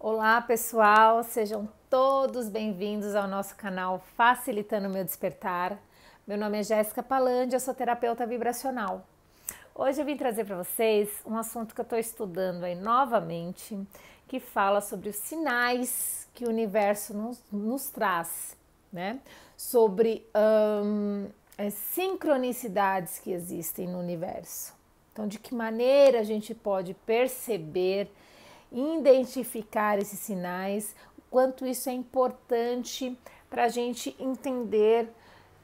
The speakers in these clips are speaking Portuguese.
Olá pessoal, sejam todos bem-vindos ao nosso canal Facilitando o Meu Despertar. Meu nome é Jéssica Palandi, eu sou terapeuta vibracional. Hoje eu vim trazer para vocês um assunto que eu estou estudando aí novamente, que fala sobre os sinais que o universo nos traz, né? Sobre as sincronicidades que existem no universo. Então, de que maneira a gente pode perceber, identificar esses sinais, o quanto isso é importante para a gente entender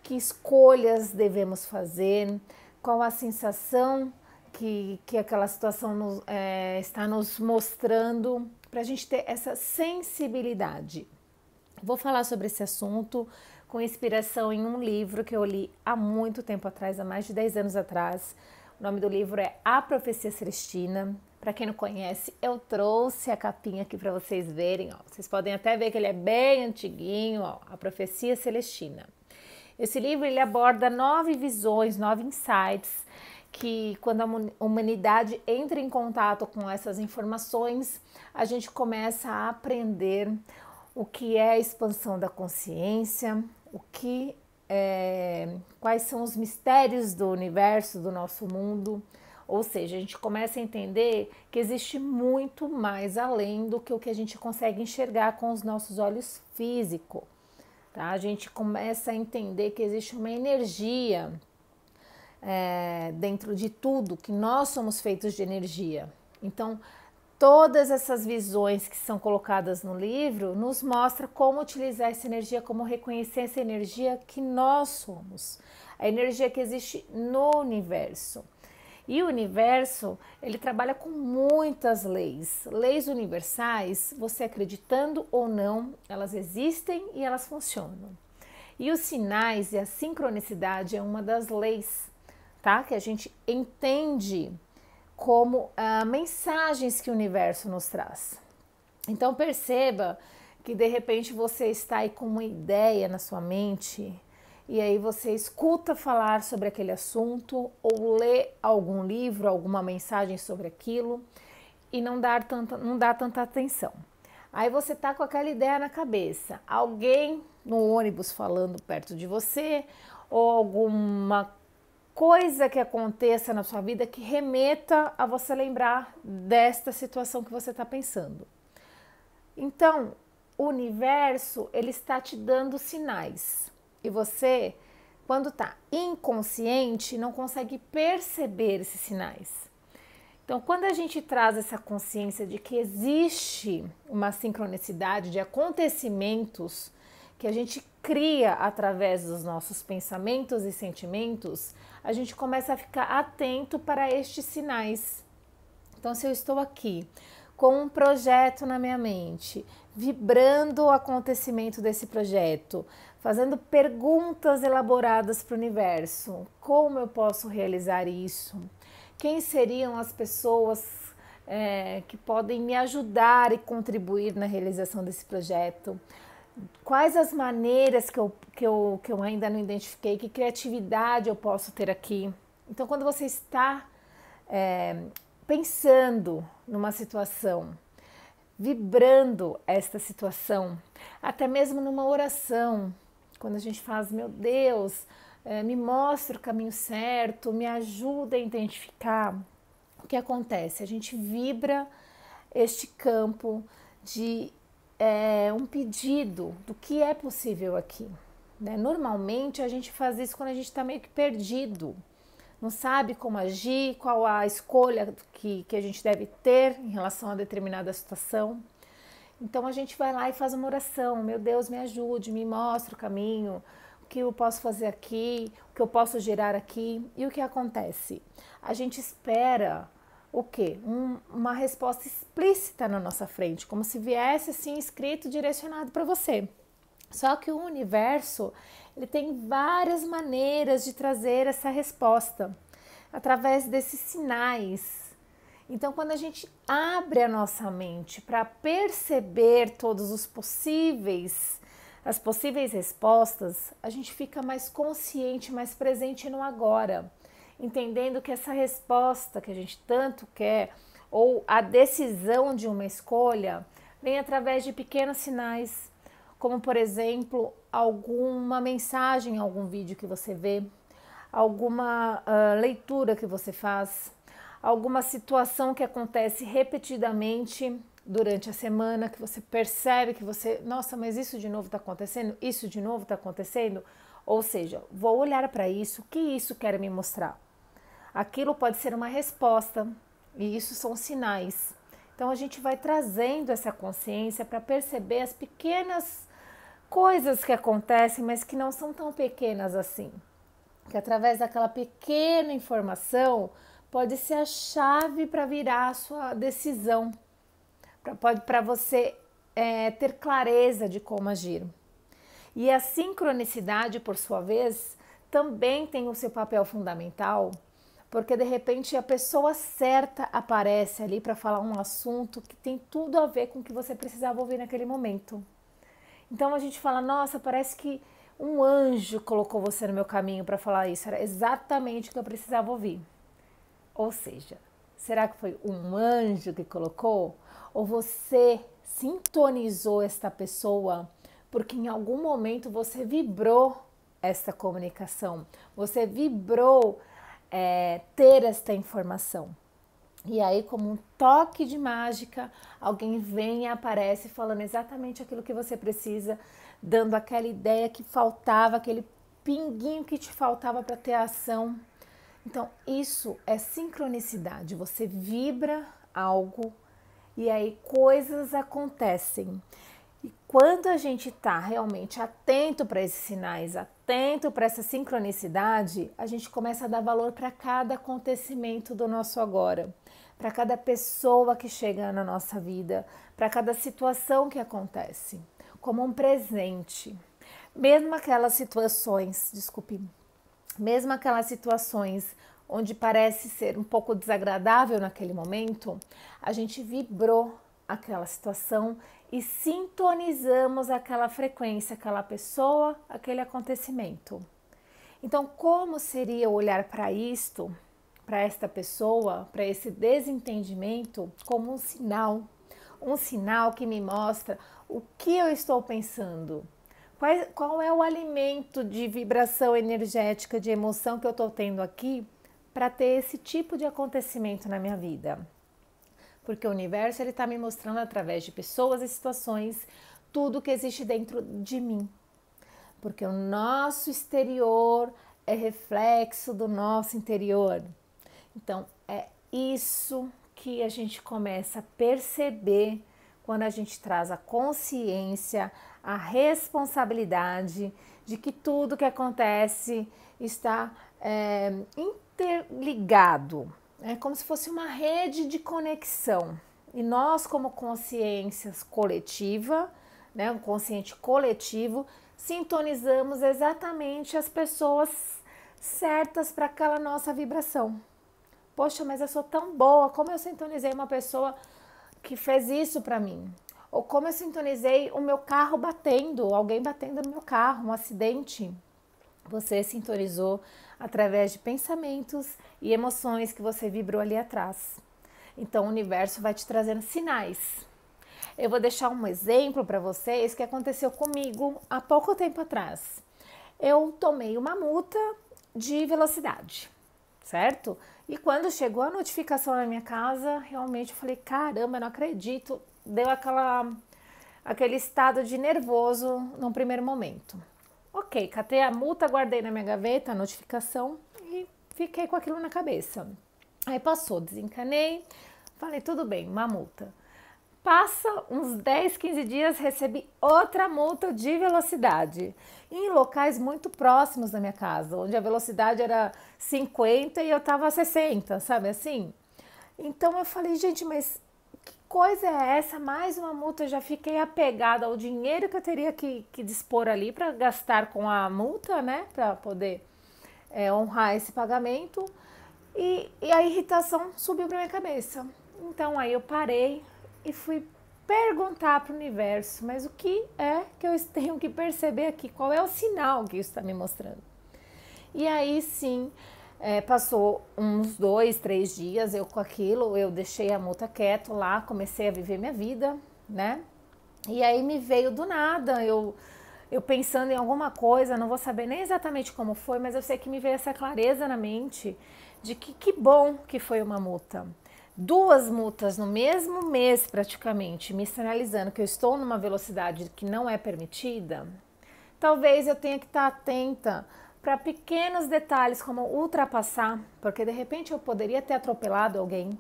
que escolhas devemos fazer, qual a sensação que aquela situação está nos mostrando, para a gente ter essa sensibilidade. Vou falar sobre esse assunto com inspiração em um livro que eu li há muito tempo atrás, há mais de 10 anos atrás. O nome do livro é A Profecia Celestina. Para quem não conhece, eu trouxe a capinha aqui para vocês verem. Ó. Vocês podem até ver que ele é bem antiguinho, ó, A Profecia Celestina. Esse livro ele aborda 9 visões, 9 insights, que quando a humanidade entra em contato com essas informações, a gente começa a aprender o que é a expansão da consciência, quais são os mistérios do universo, do nosso mundo. Ou seja, a gente começa a entender que existe muito mais além do que o que a gente consegue enxergar com os nossos olhos físicos. Tá? A gente começa a entender que existe uma energia dentro de tudo, que nós somos feitos de energia. Então, todas essas visões que são colocadas no livro nos mostra como utilizar essa energia, como reconhecer essa energia que nós somos, a energia que existe no universo. E o universo, ele trabalha com muitas leis. Leis universais, você acreditando ou não, elas existem e elas funcionam. E os sinais e a sincronicidade é uma das leis, tá? Que a gente entende como mensagens que o universo nos traz. Então perceba que de repente você está aí com uma ideia na sua mente e aí você escuta falar sobre aquele assunto ou lê algum livro, alguma mensagem sobre aquilo e não dá tanta atenção. Aí você tá com aquela ideia na cabeça, alguém no ônibus falando perto de você ou alguma coisa que aconteça na sua vida que remeta a você lembrar desta situação que você está pensando. Então, o universo, ele está te dando sinais. E você, quando está inconsciente, não consegue perceber esses sinais. Então, quando a gente traz essa consciência de que existe uma sincronicidade de acontecimentos que a gente cria através dos nossos pensamentos e sentimentos, a gente começa a ficar atento para estes sinais. Então, se eu estou aqui com um projeto na minha mente, vibrando o acontecimento desse projeto, fazendo perguntas elaboradas para o universo, como eu posso realizar isso? Quem seriam as pessoas que podem me ajudar e contribuir na realização desse projeto? Quais as maneiras que eu ainda não identifiquei? Que criatividade eu posso ter aqui? Então, quando você está pensando numa situação, vibrando esta situação, até mesmo numa oração, quando a gente faz, meu Deus, me mostra o caminho certo, me ajuda a identificar, o que acontece? A gente vibra este campo de um pedido do que é possível aqui. Né? Normalmente a gente faz isso quando a gente está meio que perdido, não sabe como agir, qual a escolha que a gente deve ter em relação a determinada situação. Então a gente vai lá e faz uma oração, meu Deus, me ajude, me mostre o caminho, o que eu posso fazer aqui, o que eu posso gerar aqui. E o que acontece? A gente espera o quê? Uma resposta explícita na nossa frente, como se viesse assim escrito, direcionado para você. Só que o universo, ele tem várias maneiras de trazer essa resposta, através desses sinais. Então, quando a gente abre a nossa mente para perceber todos as possíveis respostas, a gente fica mais consciente, mais presente no agora, entendendo que essa resposta que a gente tanto quer, ou a decisão de uma escolha, vem através de pequenos sinais, como por exemplo, alguma mensagem, algum vídeo que você vê, alguma leitura que você faz, alguma situação que acontece repetidamente durante a semana, que você percebe que você, nossa, mas isso de novo está acontecendo, isso de novo está acontecendo. Ou seja, vou olhar para isso, o que isso quer me mostrar? Aquilo pode ser uma resposta e isso são sinais. Então a gente vai trazendo essa consciência para perceber as pequenas coisas que acontecem, mas que não são tão pequenas assim. Que através daquela pequena informação pode ser a chave para virar a sua decisão, para você ter clareza de como agir. E a sincronicidade, por sua vez, também tem o seu papel fundamental, porque de repente a pessoa certa aparece ali para falar um assunto que tem tudo a ver com o que você precisava ouvir naquele momento. Então a gente fala, nossa, parece que um anjo colocou você no meu caminho para falar isso, era exatamente o que eu precisava ouvir. Ou seja, será que foi um anjo que colocou? Ou você sintonizou esta pessoa porque em algum momento você vibrou esta comunicação, você vibrou ter esta informação. E aí, como um toque de mágica, alguém vem e aparece falando exatamente aquilo que você precisa, dando aquela ideia que faltava, aquele pinguinho que te faltava para ter a ação. Então, isso é sincronicidade. Você vibra algo e aí coisas acontecem. E quando a gente está realmente atento para esses sinais, atento para essa sincronicidade, a gente começa a dar valor para cada acontecimento do nosso agora, para cada pessoa que chega na nossa vida, para cada situação que acontece, como um presente. Mesmo aquelas situações, mesmo aquelas situações onde parece ser um pouco desagradável naquele momento, a gente vibrou aquela situação e sintonizamos aquela frequência, aquela pessoa, aquele acontecimento. Então, como seria olhar para isto, para esta pessoa, para esse desentendimento, como um sinal que me mostra o que eu estou pensando, qual é o alimento de vibração energética, de emoção que eu estou tendo aqui para ter esse tipo de acontecimento na minha vida. Porque o universo ele está me mostrando através de pessoas e situações tudo que existe dentro de mim. Porque o nosso exterior é reflexo do nosso interior. Então é isso que a gente começa a perceber quando a gente traz a consciência, a responsabilidade de que tudo que acontece está interligado. É como se fosse uma rede de conexão. E nós, como consciências coletiva, né, um consciente coletivo, sintonizamos exatamente as pessoas certas para aquela nossa vibração. Poxa, mas eu sou tão boa, como eu sintonizei uma pessoa que fez isso para mim? Ou como eu sintonizei o meu carro batendo, alguém batendo no meu carro, um acidente. Você sintonizou através de pensamentos e emoções que você vibrou ali atrás. Então o universo vai te trazendo sinais. Eu vou deixar um exemplo para vocês que aconteceu comigo há pouco tempo atrás. Eu tomei uma multa de velocidade, certo? E quando chegou a notificação na minha casa, realmente eu falei, caramba, não acredito. Deu aquele estado de nervoso num primeiro momento. Ok, catei a multa, guardei na minha gaveta a notificação e fiquei com aquilo na cabeça. Aí passou, desencanei, falei, tudo bem, uma multa. Passa uns 10, 15 dias, recebi outra multa de velocidade. Em locais muito próximos da minha casa, onde a velocidade era 50 e eu tava a 60, sabe assim? Então eu falei, gente, mas que coisa é essa? Mais uma multa, eu já fiquei apegada ao dinheiro que eu teria que dispor ali para gastar com a multa, né? Para poder honrar esse pagamento. E a irritação subiu para minha cabeça. Então aí eu parei e fui perguntar para o universo, mas o que é que eu tenho que perceber aqui? Qual é o sinal que isso está me mostrando? E aí sim, passou uns 2, 3 dias eu com aquilo, eu deixei a multa quieto lá, comecei a viver minha vida, né? E aí me veio do nada, eu pensando em alguma coisa, não vou saber nem exatamente como foi, mas eu sei que me veio essa clareza na mente de que bom que foi uma multa. Duas multas no mesmo mês, praticamente, me sinalizando que eu estou numa velocidade que não é permitida. Talvez eu tenha que estar atenta para pequenos detalhes, como ultrapassar, porque de repente eu poderia ter atropelado alguém,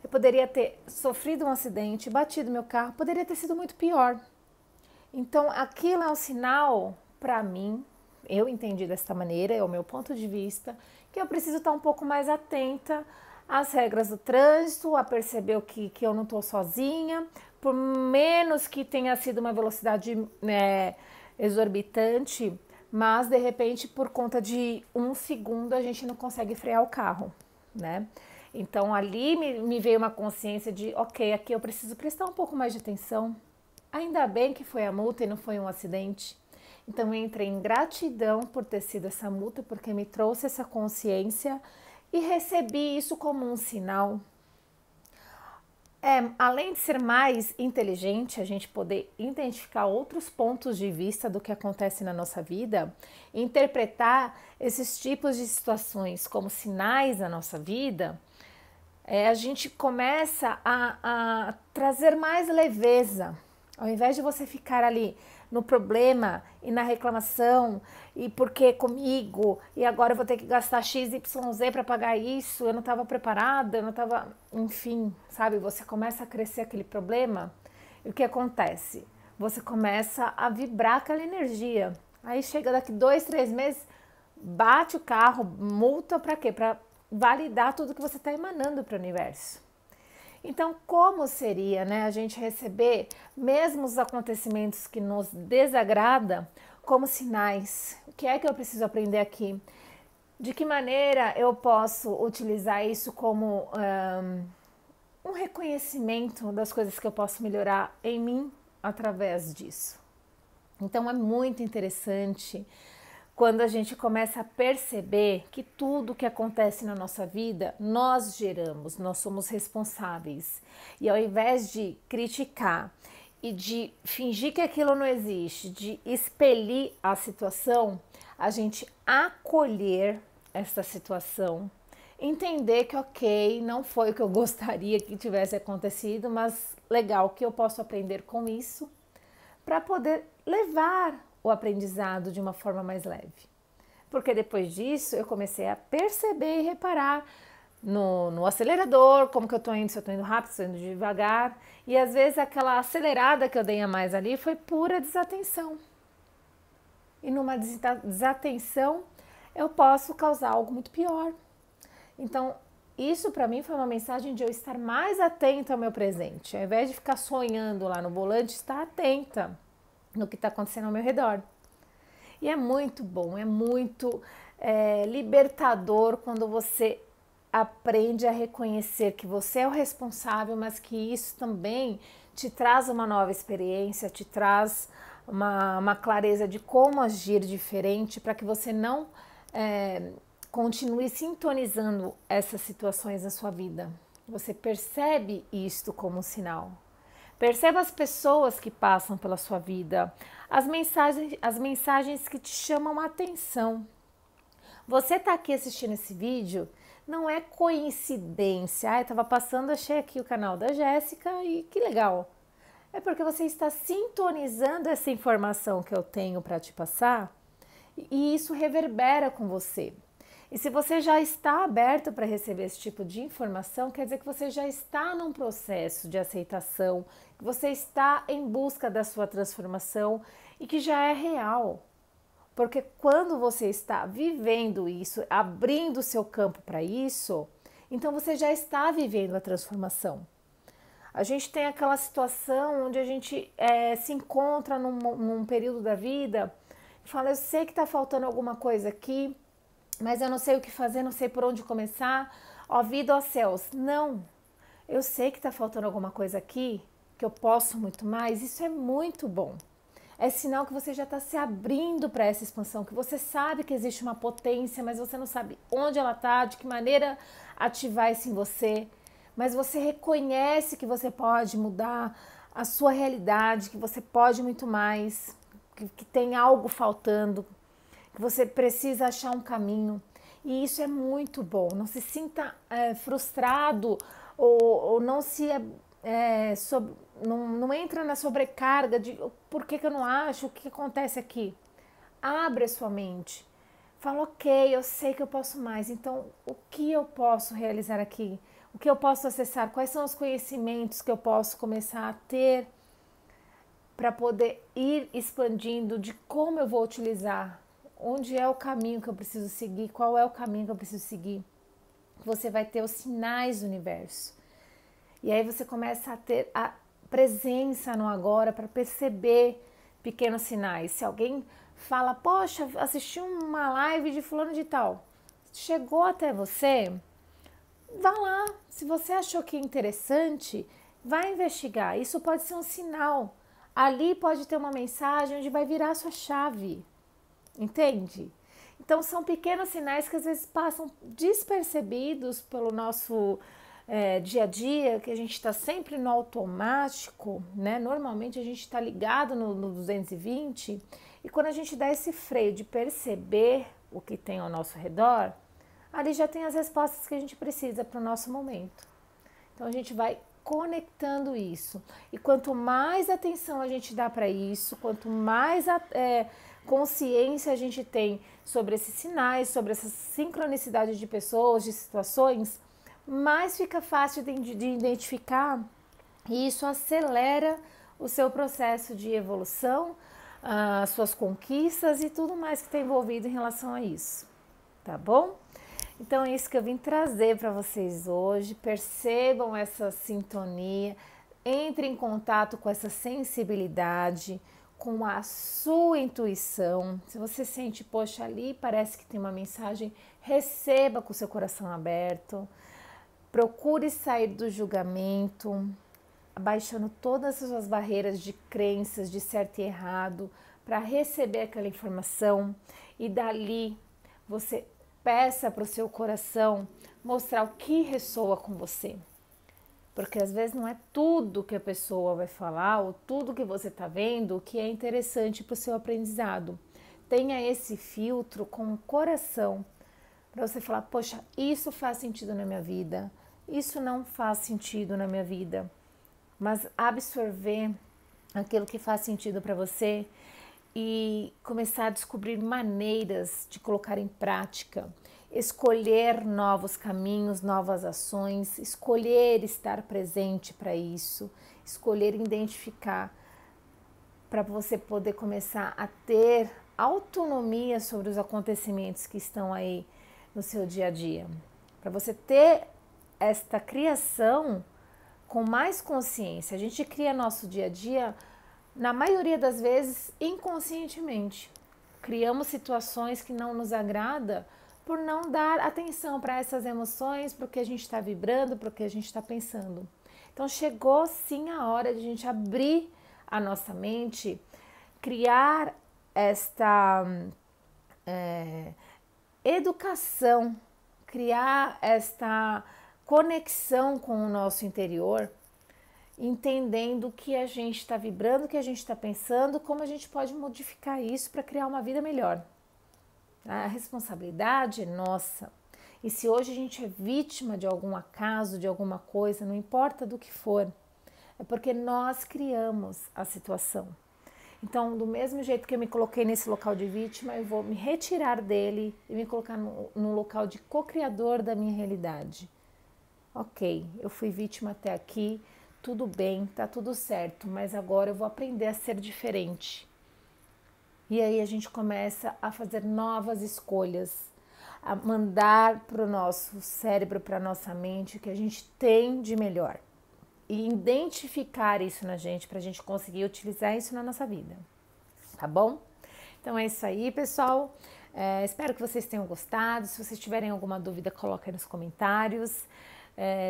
eu poderia ter sofrido um acidente, batido meu carro, poderia ter sido muito pior. Então, aquilo é um sinal para mim, eu entendi desta maneira, é o meu ponto de vista, que eu preciso estar um pouco mais atenta às regras do trânsito, a perceber que eu não estou sozinha, por menos que tenha sido uma velocidade, né, exorbitante, mas de repente por conta de um segundo a gente não consegue frear o carro, né? Então ali me veio uma consciência de, ok, aqui eu preciso prestar um pouco mais de atenção. Ainda bem que foi a multa e não foi um acidente. Então eu entrei em gratidão por ter sido essa multa, porque me trouxe essa consciência e recebi isso como um sinal. Além de ser mais inteligente, a gente poder identificar outros pontos de vista do que acontece na nossa vida, interpretar esses tipos de situações como sinais da nossa vida, a gente começa a trazer mais leveza. Ao invés de você ficar ali no problema e na reclamação, e por que comigo, e agora eu vou ter que gastar XYZ para pagar isso, eu não estava preparada, eu não estava. Enfim, sabe? Você começa a crescer aquele problema, e o que acontece? Você começa a vibrar aquela energia. Aí chega daqui 2, 3 meses, bate o carro, multa para quê? Para validar tudo que você está emanando para o universo. Então, como seria, né, a gente receber mesmo os acontecimentos que nos desagrada como sinais? O que é que eu preciso aprender aqui? De que maneira eu posso utilizar isso como um reconhecimento das coisas que eu posso melhorar em mim através disso? Então, é muito interessante quando a gente começa a perceber que tudo que acontece na nossa vida, nós geramos, nós somos responsáveis. E ao invés de criticar e de fingir que aquilo não existe, de expelir a situação, a gente acolher essa situação, entender que ok, não foi o que eu gostaria que tivesse acontecido, mas legal, que eu posso aprender com isso para poder levar o aprendizado de uma forma mais leve. Porque depois disso eu comecei a perceber e reparar no acelerador, como que eu tô indo, se eu tô indo rápido, se eu tô indo devagar. E às vezes aquela acelerada que eu dei a mais ali foi pura desatenção. E numa desatenção eu posso causar algo muito pior. Então, isso para mim foi uma mensagem de eu estar mais atenta ao meu presente. Ao invés de ficar sonhando lá no volante, estar atenta no que está acontecendo ao meu redor. E é muito bom, é muito libertador quando você aprende a reconhecer que você é o responsável, mas que isso também te traz uma nova experiência, te traz uma clareza de como agir diferente para que você não continue sintonizando essas situações na sua vida. Você percebe isto como um sinal. Perceba as pessoas que passam pela sua vida, as mensagens que te chamam a atenção. Você está aqui assistindo esse vídeo, não é coincidência. Eu estava passando, achei aqui o canal da Jéssica e que legal. É porque você está sintonizando essa informação que eu tenho para te passar e isso reverbera com você. E se você já está aberto para receber esse tipo de informação, quer dizer que você já está num processo de aceitação, que você está em busca da sua transformação e que já é real. Porque quando você está vivendo isso, abrindo o seu campo para isso, então você já está vivendo a transformação. A gente tem aquela situação onde a gente se encontra num período da vida e fala, eu sei que está faltando alguma coisa aqui, mas eu não sei o que fazer, não sei por onde começar. Ó vida, ó céus. Não, eu sei que está faltando alguma coisa aqui, que eu posso muito mais. Isso é muito bom. É sinal que você já está se abrindo para essa expansão, que você sabe que existe uma potência, mas você não sabe onde ela está, de que maneira ativar isso em você. Mas você reconhece que você pode mudar a sua realidade, que você pode muito mais, que tem algo faltando, que você precisa achar um caminho. E isso é muito bom. Não se sinta frustrado ou não se não entra na sobrecarga de por que eu não acho, o que acontece aqui. Abre a sua mente. Fala, ok, eu sei que eu posso mais, então o que eu posso realizar aqui? O que eu posso acessar? Quais são os conhecimentos que eu posso começar a ter para poder ir expandindo de como eu vou utilizar? Onde é o caminho que eu preciso seguir? Qual é o caminho que eu preciso seguir? Você vai ter os sinais do universo. E aí você começa a ter a presença no agora para perceber pequenos sinais. Se alguém fala, poxa, assisti uma live de fulano de tal, chegou até você, vá lá. Se você achou que é interessante, vai investigar. Isso pode ser um sinal. Ali pode ter uma mensagem onde vai virar a sua chave. Entende? Então são pequenos sinais que às vezes passam despercebidos pelo nosso dia a dia, que a gente está sempre no automático, né? Normalmente a gente está ligado no 220 e quando a gente dá esse freio de perceber o que tem ao nosso redor, ali já tem as respostas que a gente precisa para o nosso momento. Então a gente vai conectando isso. E quanto mais atenção a gente dá para isso, quanto mais consciência a gente tem sobre esses sinais, sobre essa sincronicidade de pessoas, de situações, mais fica fácil de identificar e isso acelera o seu processo de evolução, as suas conquistas e tudo mais que está envolvido em relação a isso, tá bom? Então é isso que eu vim trazer para vocês hoje. Percebam essa sintonia, entre em contato com essa sensibilidade, com a sua intuição. Se você sente, poxa, ali parece que tem uma mensagem, receba com o seu coração aberto. Procure sair do julgamento, abaixando todas as suas barreiras de crenças, de certo e errado, para receber aquela informação e dali você peça para o seu coração mostrar o que ressoa com você. Porque às vezes não é tudo que a pessoa vai falar ou tudo que você está vendo que é interessante para o seu aprendizado. Tenha esse filtro com o coração para você falar, poxa, isso faz sentido na minha vida, isso não faz sentido na minha vida. Mas absorver aquilo que faz sentido para você e começar a descobrir maneiras de colocar em prática, escolher novos caminhos, novas ações, escolher estar presente para isso, escolher identificar para você poder começar a ter autonomia sobre os acontecimentos que estão aí no seu dia a dia. Para você ter esta criação com mais consciência. A gente cria nosso dia a dia, na maioria das vezes, inconscientemente. Criamos situações que não nos agrada por não dar atenção para essas emoções, para o que a gente está vibrando, para o que a gente está pensando. Então chegou sim a hora de a gente abrir a nossa mente, criar esta educação, criar esta conexão com o nosso interior, entendendo o que a gente está vibrando, o que a gente está pensando, como a gente pode modificar isso para criar uma vida melhor. A responsabilidade é nossa. E se hoje a gente é vítima de algum acaso, de alguma coisa, não importa do que for, é porque nós criamos a situação. Então, do mesmo jeito que eu me coloquei nesse local de vítima, eu vou me retirar dele e me colocar no local de co-criador da minha realidade. Ok, eu fui vítima até aqui, tudo bem, tá tudo certo, mas agora eu vou aprender a ser diferente. E aí a gente começa a fazer novas escolhas, a mandar para o nosso cérebro, para a nossa mente o que a gente tem de melhor. E identificar isso na gente, para a gente conseguir utilizar isso na nossa vida. Tá bom? Então é isso aí, pessoal. Espero que vocês tenham gostado. Se vocês tiverem alguma dúvida, coloquem nos comentários.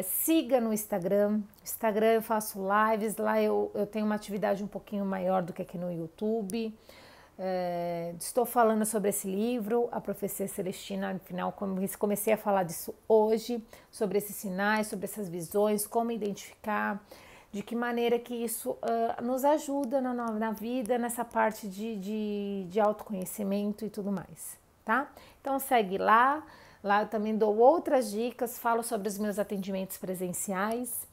Siga no Instagram. Instagram eu faço lives, lá eu tenho uma atividade um pouquinho maior do que aqui no YouTube. Estou falando sobre esse livro, A Profecia Celestina, afinal comecei a falar disso hoje, sobre esses sinais, sobre essas visões, como identificar. de que maneira que isso nos ajuda na vida, nessa parte de autoconhecimento e tudo mais, tá? Então segue lá, lá eu também dou outras dicas, falo sobre os meus atendimentos presenciais.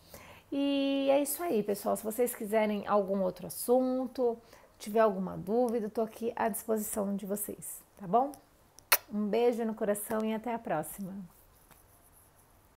E é isso aí, pessoal. Se vocês quiserem algum outro assunto, tiver alguma dúvida, eu tô aqui à disposição de vocês, tá bom? Um beijo no coração e até a próxima.